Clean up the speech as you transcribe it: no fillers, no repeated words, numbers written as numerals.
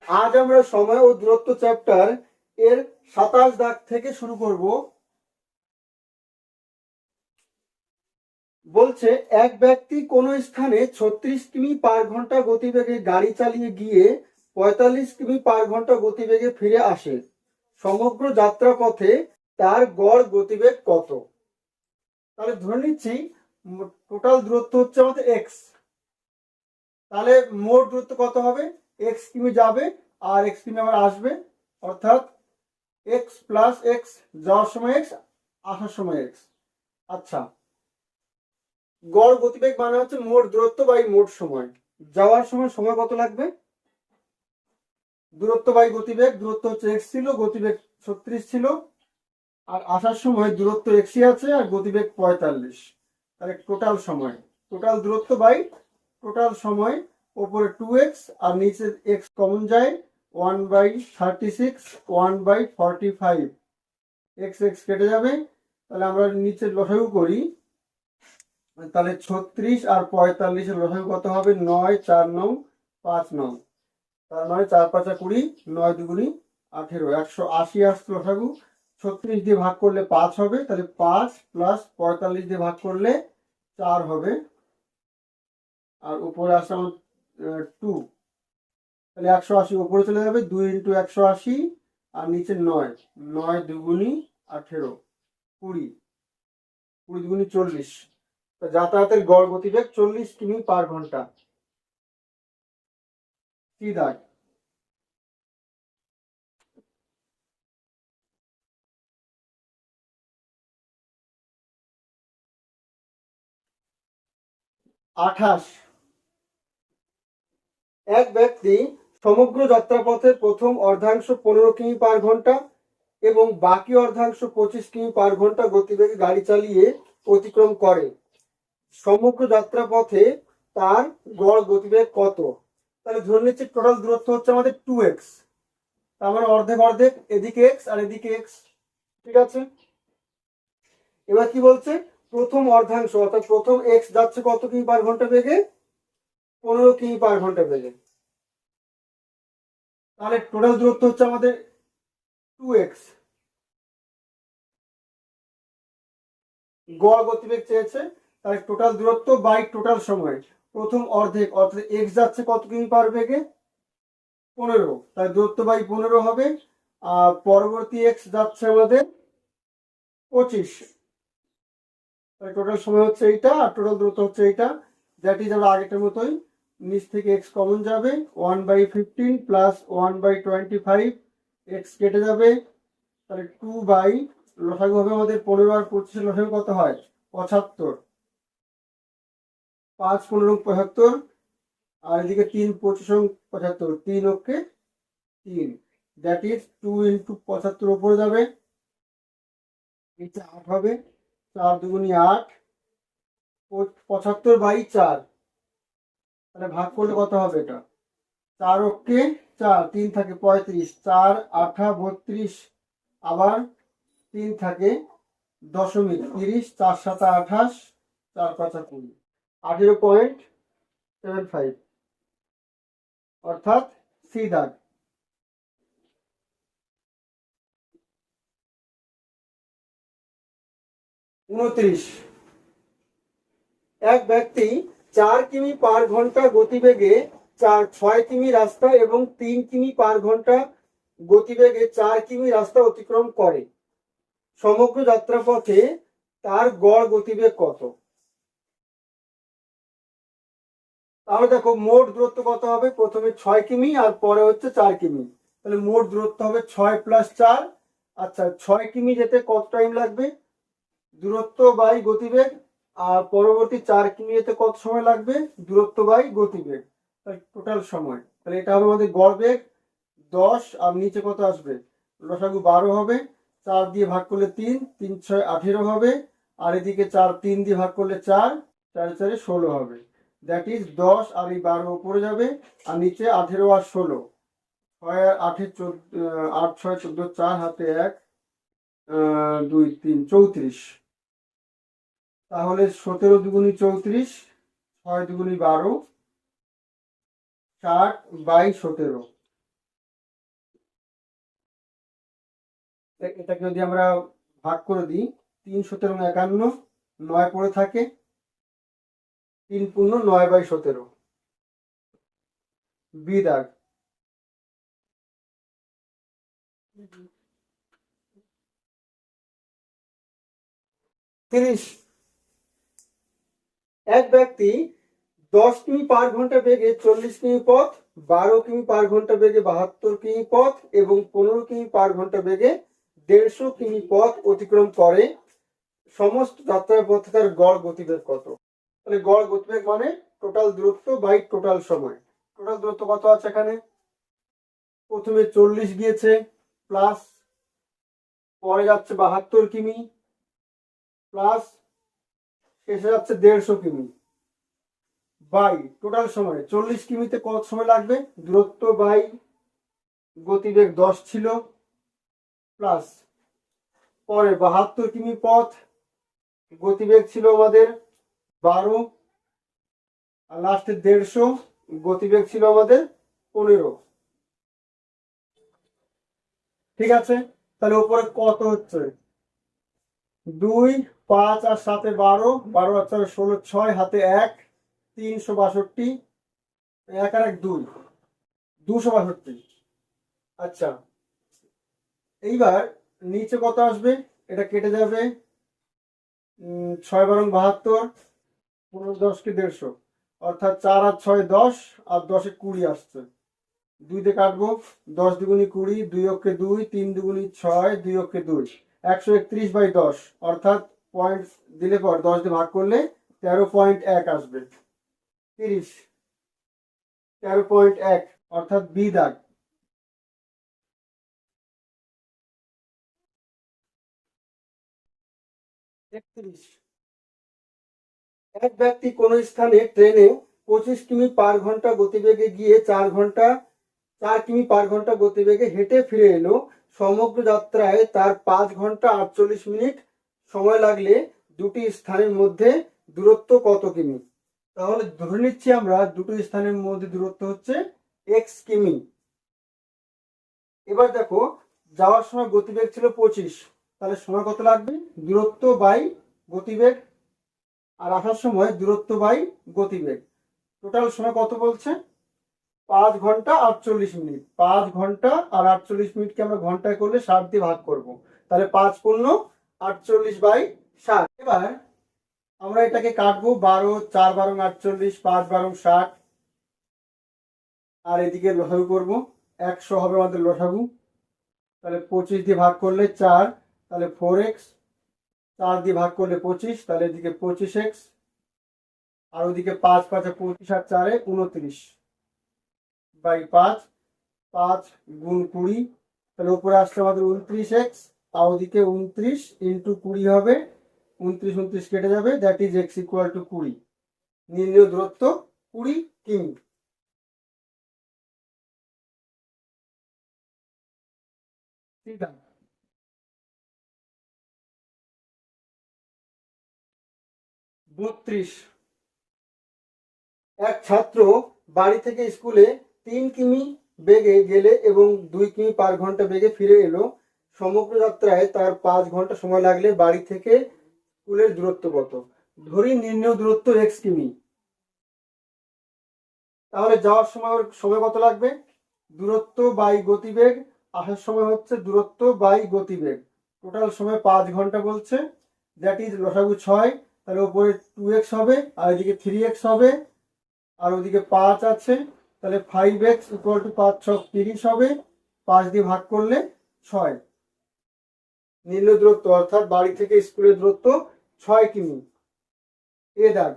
আজ আমরা সময় ও দূরত্ব চ্যাপ্টার এর 27 দাগ থেকে শুরু করব। বলছে এক ব্যক্তি কোনো স্থানে 36 কিমি পার ঘন্টা গতিবেগে গাড়ি চালিয়ে গিয়ে 45 কিমি পার ঘন্টা গতিবেগে ফিরে আসে। সমগ্র যাত্রা পথে তার গড় গতিবেগ কত? তাহলে ধরে নিচ্ছি টোটাল দূরত্ব হচ্ছে আমাদের এক্স। তাহলে মোট দূরত্ব কত হবে? এক্স কিমি যাবে আর এক্স কিমি আবার আসবে, অর্থাৎ এক্স প্লাস এক্স, যাওয়ার সময় এক্স, আসার সময় এক্স। আচ্ছা, গড় গতিবেগ মানে হচ্ছে মোট দূরত্ব বাই মোট সময়। যাওয়ার সময় সময় কত লাগবে? দূরত্ব বাই গতিবেগ, দূরত্ব হচ্ছে এক্স ছিল, গতিবেগ 36 ছিল, আর আসার সময় দূরত্ব এক্সই আছে আর গতিবেগ 45। তাহলে টোটাল সময়, টোটাল দূরত্ব বাই টোটাল সময়, ওপরে 2x আর নিচে এক্স কমন যায়, 1/36, 1/45, এক্স এক্স কেটে যাবে। তাহলে আমরা নিচে লসাগু করি, তাহলে 36 আর 45 এর লসাগু কত হবে? 9, 4, 9, 5, 9। তার মানে 4, 5, 20, 9 দুগুণি 18, 180 আসছে লসাগু। 36 দিয়ে ভাগ করলে 5 হবে, তাহলে 5 প্লাস 45 দিয়ে ভাগ করলে 4 হবে, আর উপরে আসছে আমার 2, তাহলে 180 উপরে চলে যাবে, 2 ইন্টু 180 আর নিচে 9, 9 দুগুণি 18, 20, 20 দুগুণি 40। যাতায়াতের গড় গতিবেগ 40 কিমি পার ঘন্টা। কি দাগ? আঠাশ। এক ব্যক্তি সমগ্র যাত্রাপথের প্রথম অর্ধাংশ 15 কিমি পার ঘন্টা এবং বাকি অর্ধাংশ 25 কিমি পার ঘন্টা গতিবেগে গাড়ি চালিয়ে অতিক্রম করে। সমগ্র যাত্রাপথে তার গড় গতিবেগ কত? তাহলে ধরে নিচ্ছি টোটাল দূরত্ব হচ্ছে আমাদের 2x, তার মানে অর্ধেক অর্ধেক, এদিকে x আর এদিকে x। ঠিক আছে, এবার কি বলছে? প্রথম অর্ধাংশ, অর্থাৎ প্রথম x যাচ্ছে কত কিমি পার ঘন্টা বেগে? 15 কিমি পার ঘন্টা বেগে। তাহলে টোটাল দূরত্ব হচ্ছে আমাদের 2x। গড় গতিবেগ চেয়েছে, তাহলে টোটাল দূরত্ব বাই টোটাল সময়। প্রথম অর্ধেক, অর্থাৎ x যাচ্ছে কত কিমি পার বেগে? 15, তাই দূরত্ব বাই 15 হবে। আর পরবর্তী x যাচ্ছে আমাদের 25, তাই টোটাল সময় হচ্ছে এইটা আর টোটাল দূরত্ব হচ্ছে এইটা। দ্যাট ইজ আমরা আগেটার মতোই, নিচ থেকে x কমন যাবে, 1/15 প্লাস 1/25, x কেটে যাবে, তাহলে 2 লসাগু হবে আমাদের 15 আর 25 লসাগু কত হয়? 75, 5 15 75, আর এদিকে 3 25 75, 3 ওকে 3, দ্যাট ইজ 2 ইন্টু 75 উপরে যাবে, নিচে 8 হবে, 4 দুগুণি 8, 75/4, তাহলে ভাগ করলে কত হবে? এটা 4 ওকে 4, 3 থাকে 35, 4 8 32, আবার 3 থাকে দশমিক 30, 4 7 28, 4 5 20, 18.75, অর্থাৎ সি দাগ। 29। এক ব্যক্তি 4 কিমি পার ঘন্টা গতিবেগে 6 কিমি রাস্তা এবং 3 কিমি পার ঘন্টা গতিবেগে 4 কিমি রাস্তা অতিক্রম করে। সমগ্র যাত্রাপথে তার গড় গতিবেগ কত? তাহলে দেখো মোট দূরত্ব কত হবে? প্রথমে 6 কিমি আর পরে হচ্ছে 4 কিমি, তাহলে মোট দূরত্ব হবে 6 প্লাস 4। আচ্ছা, 6 কিমি যেতে কত টাইম লাগবে? দূরত্ব বাই গতিবেগ, আর পরবর্তী 4 কিমি যেতে কত সময় লাগবে? দূরত্ব বাই গতিবেগ, তাহলে টোটাল সময়। তাহলে এটা হবে আমাদের গড় বেগ 10, আর নিচে কত আসবে? লসাগু 12 হবে, 4 দিয়ে ভাগ করলে 3, 3 6 18 হবে, আর এদিকে 4 3 দিয়ে ভাগ করলে 4, 4 4 16 হবে। দ্যাট ইজ 10 আর এই 12 উপরে যাবে, আর নিচে 18 আর 16, 6 আর 8 14, 8 6 14, 4 হাতে 1, 2 3 34, তাহলে 17 দুগুণি 34, 6 দুগুণি 12, 60/17, এটাকে যদি আমরা ভাগ করে দিই, 3×17=51, 9 পড়ে থাকে, 3×9/17, বি দাগ। 30। এক ব্যক্তি 10 কিমি পার ঘন্টা বেগে 40 কিমি পথ, 12 কিমি পার ঘন্টা বেগে 72 কিমি পথ এবং 15 কিমি পার ঘন্টা বেগে 150 কিমি পথ অতিক্রম করে। সমস্ত যাত্রার পথে তার গড় গতিবেগ কত? তাহলে গড় গতিবেগ মানে টোটাল দূরত্ব বাই টোটাল সময়। টোটাল দূরত্ব কত আছে এখানে? প্রথমে 40 গিয়েছে, প্লাস পরে যাচ্ছে 72 কিমি, প্লাস শেষে যাচ্ছে 150 কিমি, বাই টোটাল সময় 40 কিমিতে কত সময় লাগবে? দূরত্ব বাই গতিবেগ 10 ছিল, প্লাস পরে 72 কিমি পথ, গতিবেগ ছিল আমাদের 12, আর লাস্টে 150, গতিবেগ ছিল আমাদের 15। ঠিক আছে, তাহলে উপরে কত হচ্ছে? 2, 5 আর 7 12, 12 আর 4 16, 6 হাতে 1, 362, 1 আর 1 2, 262। আচ্ছা, এইবার নিচে কত আসবে? এটা কেটে যাবে, 6 12 72, 15 10 150, অর্থাৎ 4 আর 6 10, আর 10 20 আসছে। 2 দিয়ে কাটবো, 10 দুগুনি 20, 2 অক্ষে 2, 3 দুগুনি 6, 2 অক্ষে 2, 131/10, অর্থাৎ পয়েন্ট দিলে পর 10 দিয়ে ভাগ করলে 13.1 আসবে। 30, 13.1, অর্থাৎ বি দাগ। 31। এক ব্যক্তি কোন স্থানে ট্রেনে 25 কিমি পার ঘন্টা গতিবেগে গিয়ে 4 কিমি পার ঘন্টা গতিবেগে হেঁটে ফিরে এলো। সমগ্র যাত্রায় তার 5 ঘন্টা 48 মিনিট সময় লাগলে দুটি স্থানের মধ্যে দূরত্ব কত কিমি? তাহলে ধরে নিচ্ছি আমরা দুটো স্থানের মধ্যে দূরত্ব হচ্ছে x কিমি। এবার দেখো, যাওয়ার সময় গতিবেগ ছিল 25, তাহলে সময় কত লাগবে? দূরত্ব বাই গতিবেগ, আর আসার সময় দূরত্ব বাই গতিবেগ। টোটাল সময় কত বলছে? 5 ঘন্টা 48 মিনিট। 5 ঘন্টা আর 48 মিনিটকে আমরা ঘন্টায় করলে 60 দিয়ে ভাগ করব, তাহলে 5 × 48/60। এবার আমরা এটাকে কাটবো, 12 4 12 48, 5 12 60, আর এদিকে লসাগু করব, 100 হবে আমাদের লসাগু। তাহলে 25 দিয়ে ভাগ করলে 4, তাহলে 4x, 4 দিয়ে ভাগ করলে 25, তাহলে এদিকে 25x, আর ওইদিকে 5 5 25 আর 4 29/5, 5 × 20, তাহলে উপরে আসছে আমাদের 29x, আর ওদিকে 29 × 20 হবে, 29 29 কেটে যাবে, দ্যাট ইজ x = 20। নির্ণীয় দূরত্ব 20 কিমি। ঠিক আছে। 32। এক ছাত্র বাড়ি থেকে স্কুলে 3 কিমি বেগে গেলে এবং 2 কিমি পার ঘন্টা বেগে ফিরে এলো। সমগ্র যাত্রায় তার 5 ঘন্টা সময় লাগলে বাড়ি থেকে স্কুলের দূরত্ব কত? ধরি নির্ণীয় দূরত্ব x কিমি। তাহলে যাওয়ার সময় ওর সময় কত লাগবে? দূরত্ব বাই গতিবেগ, আসার সময় হচ্ছে দূরত্ব বাই গতিবেগ। টোটাল সময় 5 ঘন্টা বলছে, দ্যাট ইজ লসাগু 6, তাহলে উপরে 2x হবে, আর এদিকে 3x হবে, আর ওদিকে 5 আছে, তাহলে 5x = 5 6 30 হবে, 5 দিয়ে ভাগ করলে 6। নির্ণীয় দূরত্ব অর্থাৎ বাড়ি থেকে স্কুলের দূরত্ব 6 কিমি। এ দাগ।